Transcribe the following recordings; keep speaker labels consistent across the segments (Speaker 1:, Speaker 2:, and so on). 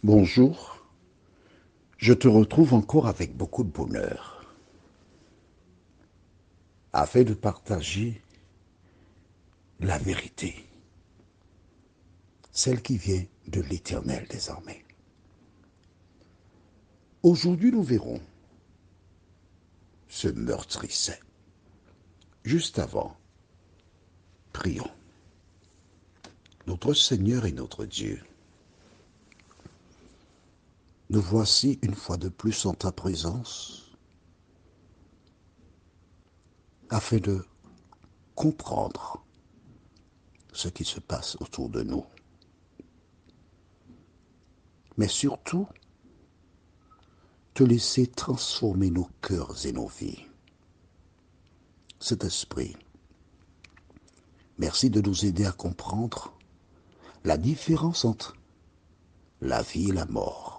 Speaker 1: Bonjour, je te retrouve encore avec beaucoup de bonheur afin de partager la vérité, celle qui vient de l'Éternel désormais. Aujourd'hui, nous verrons ce meurtrissant. Juste avant, prions. Notre Seigneur et notre Dieu, nous voici une fois de plus en ta présence afin de comprendre ce qui se passe autour de nous, mais surtout te laisser transformer nos cœurs et nos vies. Cet esprit, merci de nous aider à comprendre la différence entre la vie et la mort,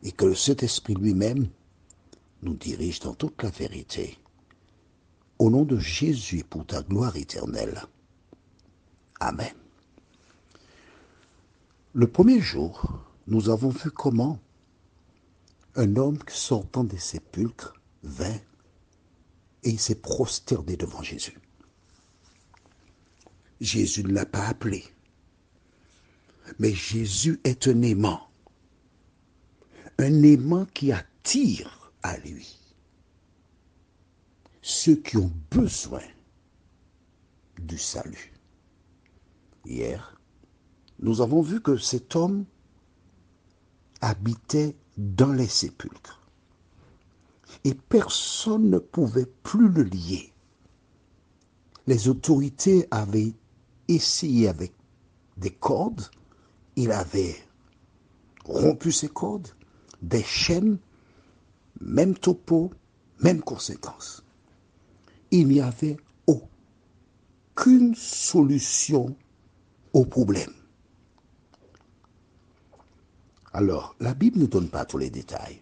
Speaker 1: et que cet esprit lui-même nous dirige dans toute la vérité. Au nom de Jésus et pour ta gloire éternelle. Amen. Le premier jour, nous avons vu comment un homme sortant des sépulcres vint et il s'est prosterné devant Jésus. Jésus ne l'a pas appelé, mais Jésus est un aimant qui attire à lui ceux qui ont besoin du salut. Hier, nous avons vu que cet homme habitait dans les sépulcres et personne ne pouvait plus le lier. Les autorités avaient essayé avec des cordes, il avait rompu ces cordes, des chaînes, même topo, même conséquence. Il n'y avait aucune solution au problème. Alors, la Bible ne donne pas tous les détails,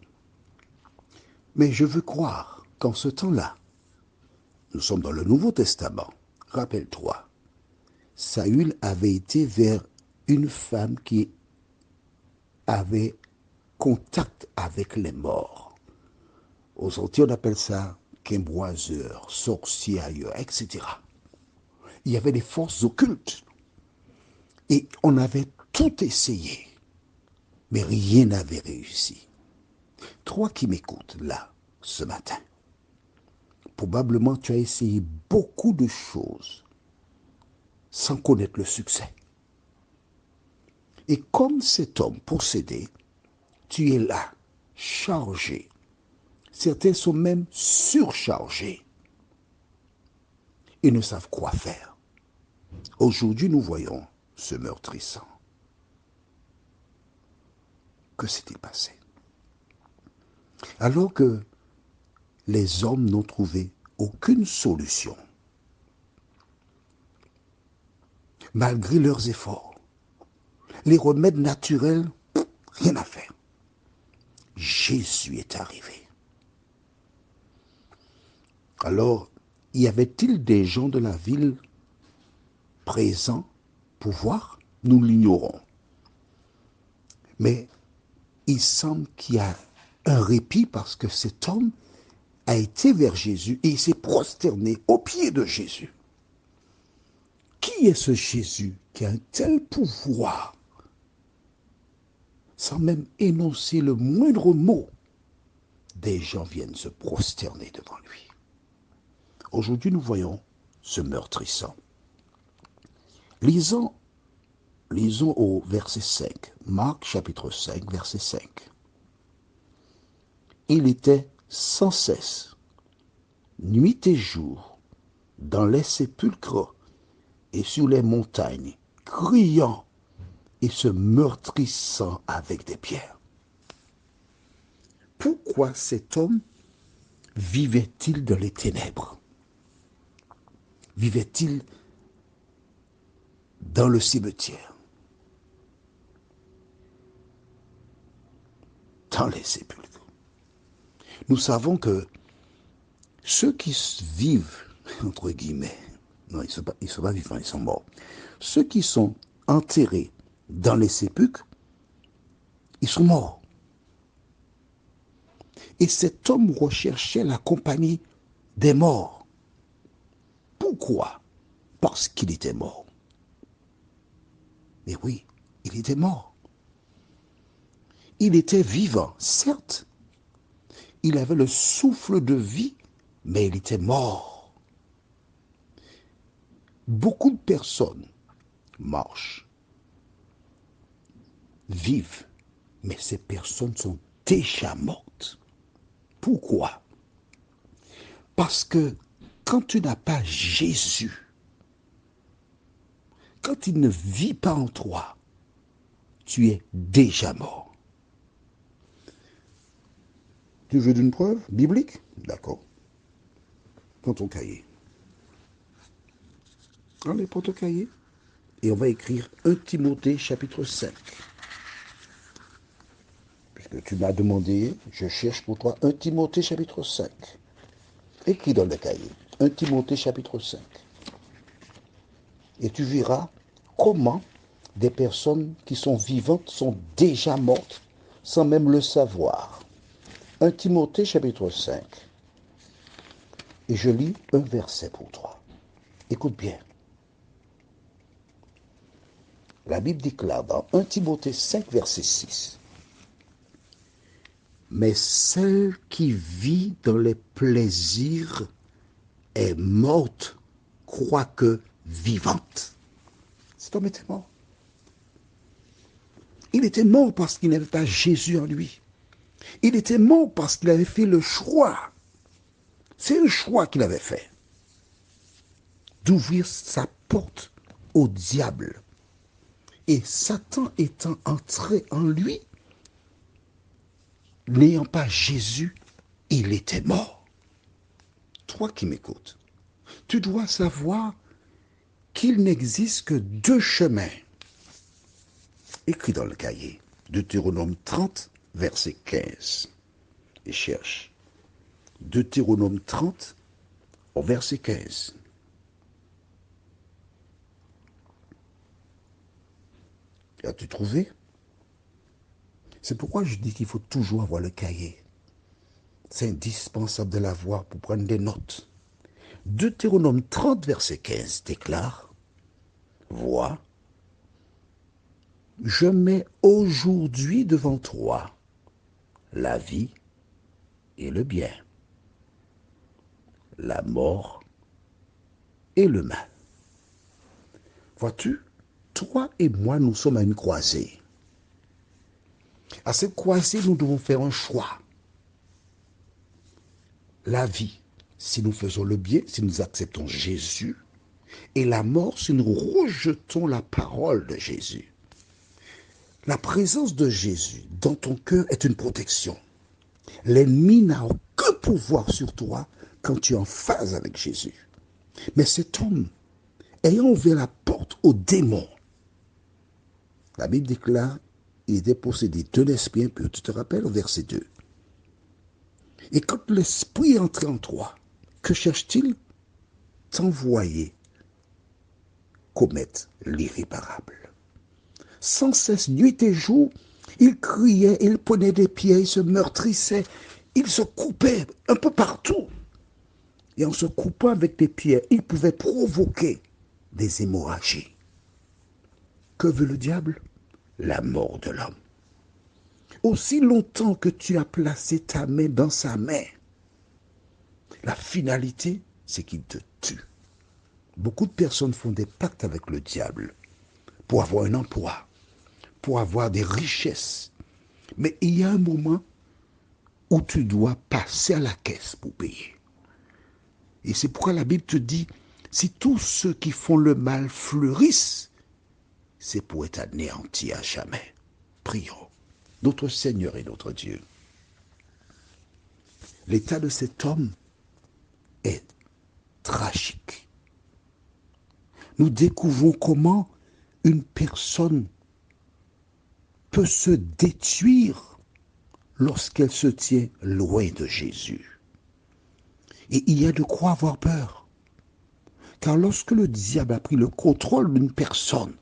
Speaker 1: mais je veux croire qu'en ce temps-là, nous sommes dans le Nouveau Testament. Rappelle-toi, Saül avait été vers une femme qui avait contact avec les morts. Aujourd'hui, on appelle ça quimboiseur, sorcier ailleurs, etc. Il y avait des forces occultes. Et on avait tout essayé, mais rien n'avait réussi. Toi qui m'écoutes là, ce matin, probablement tu as essayé beaucoup de choses sans connaître le succès. Et comme cet homme possédé, tu es là, chargé. Certains sont même surchargés et ne savent quoi faire. Aujourd'hui, nous voyons ce meurtrissant. Que s'est-il passé? Alors que les hommes n'ont trouvé aucune solution, malgré leurs efforts, les remèdes naturels, rien à faire. Jésus est arrivé. Alors, y avait-il des gens de la ville présents pour voir? Nous l'ignorons. Mais il semble qu'il y a un répit parce que cet homme a été vers Jésus et il s'est prosterné aux pieds de Jésus. Qui est ce Jésus qui a un tel pouvoir, sans même énoncer le moindre mot? Des gens viennent se prosterner devant lui. Aujourd'hui, nous voyons ce meurtrissant. Lisons au verset 5, Marc chapitre 5, verset 5. Il était sans cesse, nuit et jour, dans les sépulcres et sur les montagnes, criant et se meurtrissant avec des pierres. Pourquoi cet homme vivait-il dans les ténèbres? Vivait-il dans le cimetière, dans les sépulcres? Nous savons que ceux qui vivent, entre guillemets, non, ils ne sont pas vivants, ils sont morts. Ceux qui sont enterrés dans les sépulcres Ils sont morts. Et cet homme recherchait la compagnie des morts. Pourquoi? Parce qu'il était mort. Mais oui, il était mort. Il était vivant, certes. Il avait le souffle de vie, mais il était mort. Beaucoup de personnes marchent, vivent, mais ces personnes sont déjà mortes. Pourquoi? Parce que quand tu n'as pas Jésus, quand il ne vit pas en toi, tu es déjà mort. Tu veux d'une preuve biblique? D'accord. Prends ton cahier. Allez, prends ton cahier. Et on va écrire 1 Timothée chapitre 5. Puisque tu m'as demandé, je cherche pour toi 1 Timothée chapitre 5. Écris dans le cahier. 1 Timothée chapitre 5. Et tu verras comment des personnes qui sont vivantes sont déjà mortes sans même le savoir. 1 Timothée chapitre 5. Et je lis un verset pour toi. Écoute bien. La Bible déclare dans 1 Timothée 5, verset 6. Mais celle qui vit dans les plaisirs est morte, quoique vivante. Cet homme était mort. Il était mort parce qu'il n'avait pas Jésus en lui. Il était mort parce qu'il avait fait le choix. C'est un choix qu'il avait fait. D'ouvrir sa porte au diable. Et Satan étant entré en lui, n'ayant pas Jésus, il était mort. Toi qui m'écoutes, tu dois savoir qu'il n'existe que deux chemins. Écrit dans le cahier, Deutéronome 30, verset 15. Et cherche. Deutéronome 30, au verset 15. As-tu trouvé? C'est pourquoi je dis qu'il faut toujours avoir le cahier. C'est indispensable de l'avoir pour prendre des notes. Deutéronome 30, verset 15 déclare, vois, je mets aujourd'hui devant toi la vie et le bien, la mort et le mal. Vois-tu, toi et moi, nous sommes à une croisée. À cette croisée, nous devons faire un choix. La vie, si nous faisons le bien, si nous acceptons Jésus, et la mort, si nous rejetons la parole de Jésus. La présence de Jésus dans ton cœur est une protection. L'ennemi n'a aucun pouvoir sur toi quand tu es en phase avec Jésus. Mais cet homme, ayant ouvert la porte aux démons, la Bible déclare, il était possédé d'un esprit impur. Tu te rappelles au verset 2. Et quand l'esprit est entré en toi, que cherche-t-il? T'envoyer commettre l'irréparable. Sans cesse, nuit et jour, il criait, il prenait des pieds, il se meurtrissait, il se coupait un peu partout. Et en se coupant avec des pieds, il pouvait provoquer des hémorragies. Que veut le diable? La mort de l'homme. Aussi longtemps que tu as placé ta main dans sa main, la finalité, c'est qu'il te tue. Beaucoup de personnes font des pactes avec le diable pour avoir un emploi, pour avoir des richesses. Mais il y a un moment où tu dois passer à la caisse pour payer. Et c'est pourquoi la Bible te dit, si tous ceux qui font le mal fleurissent, c'est pour être anéantis à jamais. Prions. Notre Seigneur et notre Dieu. L'état de cet homme est tragique. Nous découvrons comment une personne peut se détruire lorsqu'elle se tient loin de Jésus. Et il y a de quoi avoir peur. Car lorsque le diable a pris le contrôle d'une personne,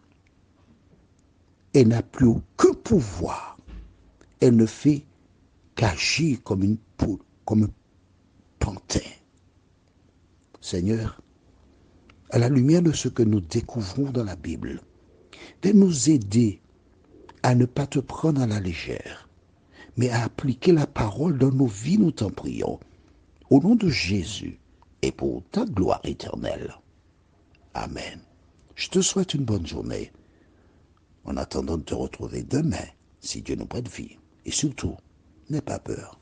Speaker 1: elle n'a plus aucun pouvoir elle ne fait qu'agir comme une poule, comme un pantin. Seigneur, à la lumière de ce que nous découvrons dans la Bible, de nous aider à ne pas te prendre à la légère, mais à appliquer la parole dans nos vies, nous t'en prions. Au nom de Jésus et pour ta gloire éternelle. Amen. Je te souhaite une bonne journée, en attendant de te retrouver demain, si Dieu nous prête vie. Et surtout, n'aie pas peur.